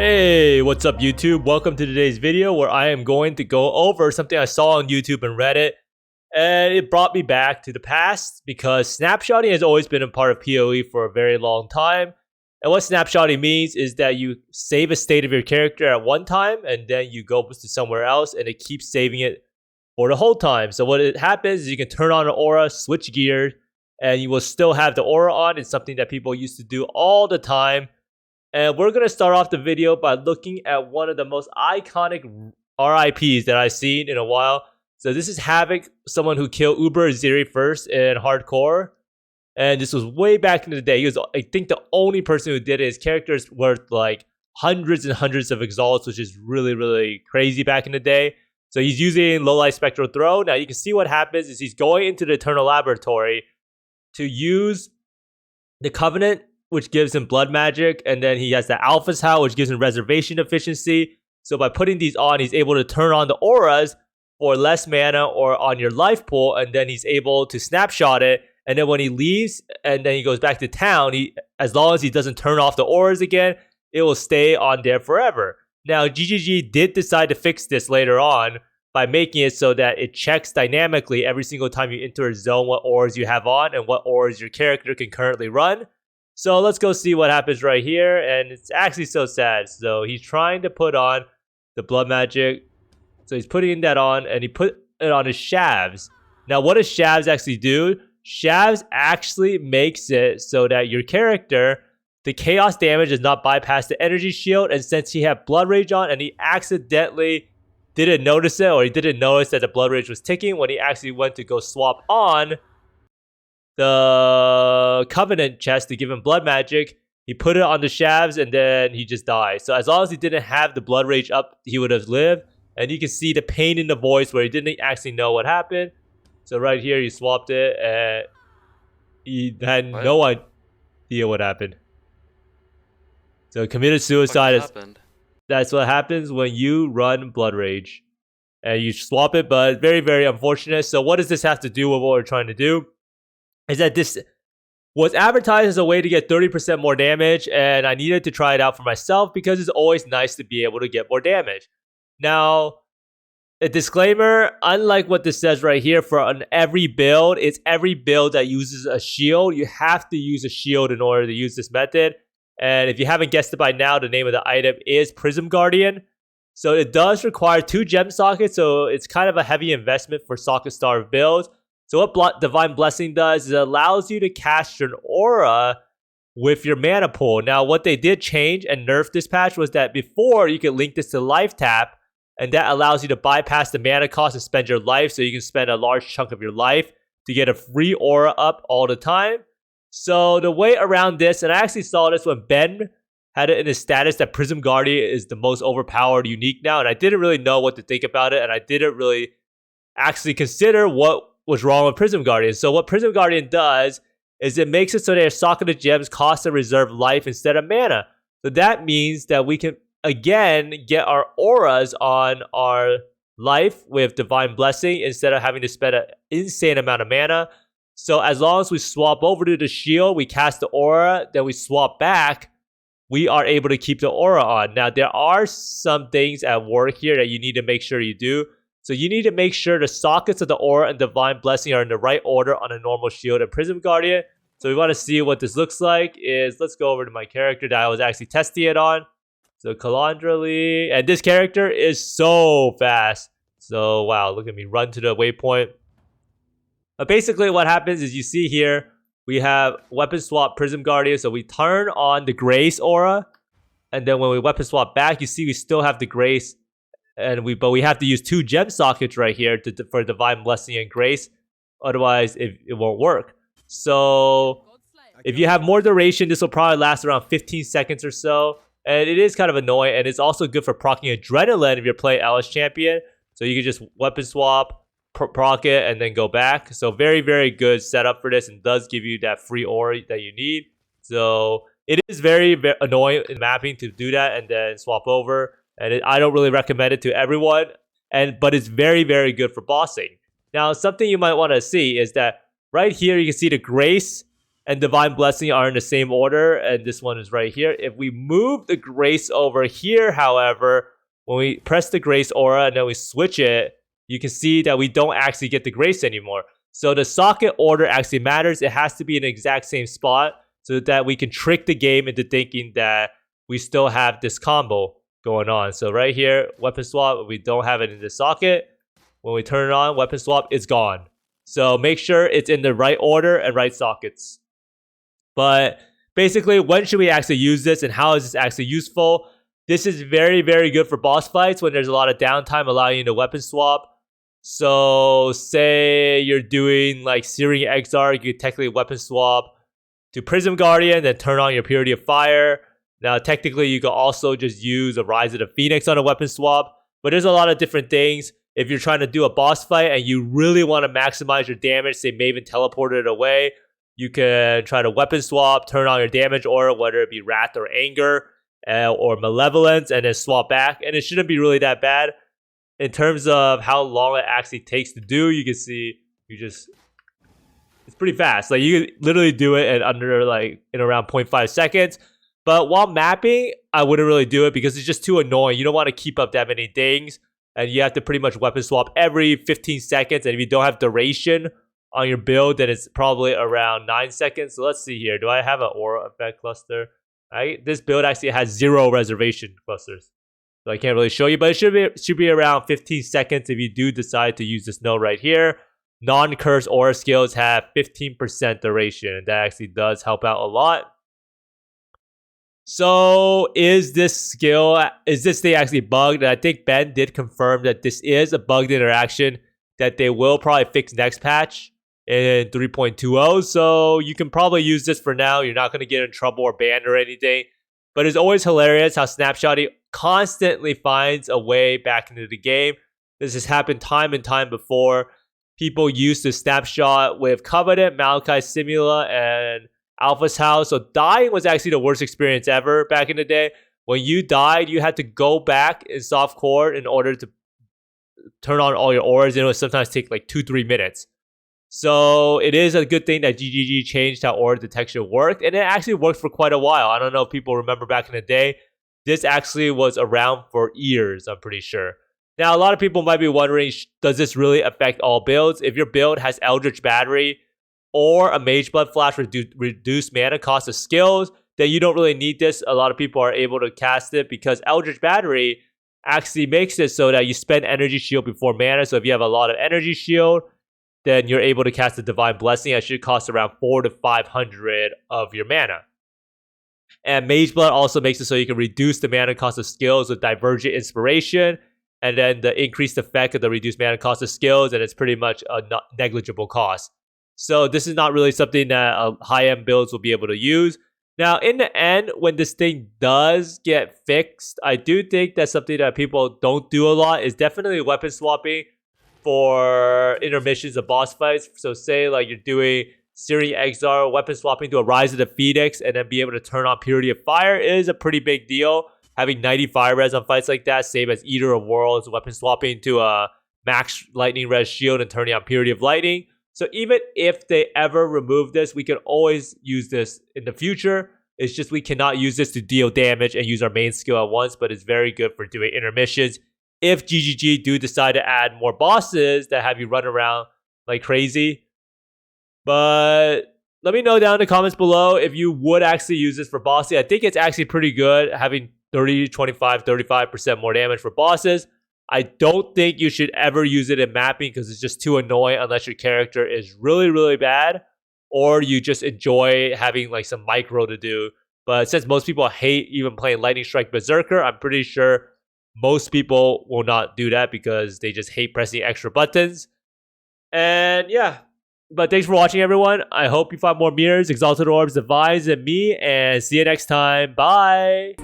Hey, what's up YouTube? Welcome to today's video where I am going to go over something I saw on YouTube and Reddit, and it brought me back to the past because snapshotting has always been a part of PoE for a very long time. And what snapshotting means is that you save a state of your character at one time and then you go to somewhere else and it keeps saving it for the whole time. So what it happens is you can turn on an aura, switch gears, and you will still have the aura on. It's something that people used to do all the time. And we're going to start off the video by looking at one of the most iconic RIPs that I've seen in a while. So this is Havoc, someone who killed Uber Aziri first in hardcore. And this was way back in the day. He was, I think, the only person who did it. His character is worth like hundreds and hundreds of exalts, which is really, really crazy back in the day. So he's using low light spectral throw. Now you can see what happens is he's going into the Eternal Laboratory to use the Covenant, which gives him blood magic, and then he has the Alpha's Howl, which gives him reservation efficiency. So by putting these on, he's able to turn on the auras for less mana or on your life pool, and then he's able to snapshot it. And then when he leaves and then he goes back to town, as long as he doesn't turn off the auras again, it will stay on there forever. Now, GGG did decide to fix this later on by making it so that it checks dynamically every single time you enter a zone what auras you have on and what auras your character can currently run. So let's go see what happens right here, and it's actually so sad. So he's trying to put on the blood magic. So he's putting that on, and he put it on his shavs. Now what does shavs actually do? Shavs actually makes it so that your character, the chaos damage does not bypass the energy shield, and since he had blood rage on and he accidentally didn't notice it, or he didn't notice that the blood rage was ticking when he actually went to go swap on the Covenant chest to give him blood magic, he put it on the shavs and then he just died. So as long as he didn't have the blood rage up, he would have lived. And you can see the pain in the voice where he didn't actually know what happened. So right here he swapped it and he had no idea what happened. So committed suicide. That's what happens when you run blood rage and you swap it, but very, very unfortunate. So what does this have to do with what we're trying to do? Is that this was advertised as a way to get 30% more damage, and I needed to try it out for myself because it's always nice to be able to get more damage. Now, a disclaimer, unlike what this says right here, for every build, it's every build that uses a shield. You have to use a shield in order to use this method. And if you haven't guessed it by now, the name of the item is Prism Guardian. So it does require 2 gem sockets, so it's kind of a heavy investment for socket starved builds. So what Divine Blessing does is it allows you to cast an aura with your mana pool. Now, what they did change and nerf this patch was that before you could link this to life tap, and that allows you to bypass the mana cost and spend your life, so you can spend a large chunk of your life to get a free aura up all the time. So the way around this, and I actually saw this when Ben had it in his status that Prism Guardian is the most overpowered unique now, and I didn't really know what to think about it, and I didn't really actually consider what was wrong with Prism Guardian. So what Prism Guardian does is it makes it so that your socketed gems cost a reserve life instead of mana. So that means that we can again get our auras on our life with Divine Blessing instead of having to spend an insane amount of mana. So as long as we swap over to the shield, we cast the aura, then we swap back, we are able to keep the aura on. Now there are some things at work here that you need to make sure you do. So you need to make sure the sockets of the aura and Divine Blessing are in the right order on a normal shield and Prism Guardian. So we want to see what this looks like. Let's go over to my character that I was actually testing it on. So Calandra, and this character is so fast. So wow, look at me run to the waypoint. But basically what happens is you see here, we have weapon swap Prism Guardian. So we turn on the Grace aura. And then when we weapon swap back, you see we still have the Grace. But we have to use 2 gem sockets right here for Divine Blessing and Grace. Otherwise, it won't work. So if you have more duration, this will probably last around 15 seconds or so. And it is kind of annoying. And it's also good for proccing Adrenaline if you're playing Alice Champion. So you can just weapon swap, proc it, and then go back. So very, very good setup for this, and does give you that free aura that you need. So it is very, very annoying in mapping to do that and then swap over. And I don't really recommend it to everyone, but it's very, very good for bossing. Now, something you might want to see is that right here, you can see the Grace and Divine Blessing are in the same order, and this one is right here. If we move the Grace over here, however, when we press the Grace aura and then we switch it, you can see that we don't actually get the Grace anymore. So the socket order actually matters. It has to be in the exact same spot so that we can trick the game into thinking that we still have this combo going on. So right here, weapon swap, we don't have it in the socket. When we turn it on, weapon swap, it's gone. So make sure it's in the right order and right sockets. But basically, when should we actually use this and how is this actually useful? This is very, very good for boss fights when there's a lot of downtime, allowing you to weapon swap. So say you're doing like Searing Exarch, you could technically weapon swap to Prism Guardian, then turn on your Purity of Fire. Now, technically, you could also just use a Rise of the Phoenix on a weapon swap. But there's a lot of different things. If you're trying to do a boss fight and you really want to maximize your damage, say Maven teleported it away, you can try to weapon swap, turn on your damage aura, whether it be Wrath or Anger or Malevolence, and then swap back. And it shouldn't be really that bad. In terms of how long it actually takes to do, you can see it's pretty fast. Like you can literally do it in around 0.5 seconds. But while mapping, I wouldn't really do it because it's just too annoying. You don't want to keep up that many things. And you have to pretty much weapon swap every 15 seconds. And if you don't have duration on your build, then it's probably around 9 seconds. So let's see here. Do I have an aura effect cluster? This build actually has 0 reservation clusters. So I can't really show you, but it should be around 15 seconds if you do decide to use this node right here. Non-curse aura skills have 15% duration, and that actually does help out a lot. So is this thing actually bugged? And I think Ben did confirm that this is a bugged interaction that they will probably fix next patch in 3.20. So you can probably use this for now. You're not going to get in trouble or banned or anything. But it's always hilarious how Snapshotting constantly finds a way back into the game. This has happened time and time before. People used to snapshot with Covenant, Malachi Simula, and Alpha's House. So dying was actually the worst experience ever back in the day. When you died, you had to go back in softcore in order to turn on all your auras. And it would sometimes take like 2-3 minutes. So it is a good thing that GGG changed how aura detection worked. And it actually worked for quite a while. I don't know if people remember back in the day. This actually was around for years, I'm pretty sure. Now, a lot of people might be wondering, does this really affect all builds? If your build has Eldritch Battery or a Mage Blood Flash reduced mana cost of skills, then you don't really need this. A lot of people are able to cast it because Eldritch Battery actually makes it so that you spend Energy Shield before mana. So if you have a lot of Energy Shield, then you're able to cast the Divine Blessing. It should cost around 400 to 500 of your mana. And Mage Blood also makes it so you can reduce the mana cost of skills with Divergent Inspiration, and then the increased effect of the reduced mana cost of skills, and it's pretty much a negligible cost. So this is not really something that high-end builds will be able to use. Now, in the end, when this thing does get fixed, I do think that something that people don't do a lot is definitely weapon swapping for intermissions of boss fights. So say like you're doing Searing Exarch, weapon swapping to a Rise of the Phoenix, and then be able to turn on Purity of Fire is a pretty big deal. Having 90 fire res on fights like that, same as Eater of Worlds, weapon swapping to a max lightning res shield and turning on Purity of Lightning. So even if they ever remove this, we can always use this in the future. It's just we cannot use this to deal damage and use our main skill at once, but it's very good for doing intermissions. If GGG do decide to add more bosses that have you run around like crazy. But let me know down in the comments below if you would actually use this for bossing. I think it's actually pretty good having 30, 25, 35% more damage for bosses. I don't think you should ever use it in mapping because it's just too annoying unless your character is really, really bad or you just enjoy having like some micro to do. But since most people hate even playing Lightning Strike Berserker, I'm pretty sure most people will not do that because they just hate pressing extra buttons. And yeah. But thanks for watching, everyone. I hope you find more mirrors, exalted orbs, divines, and me. And see you next time. Bye.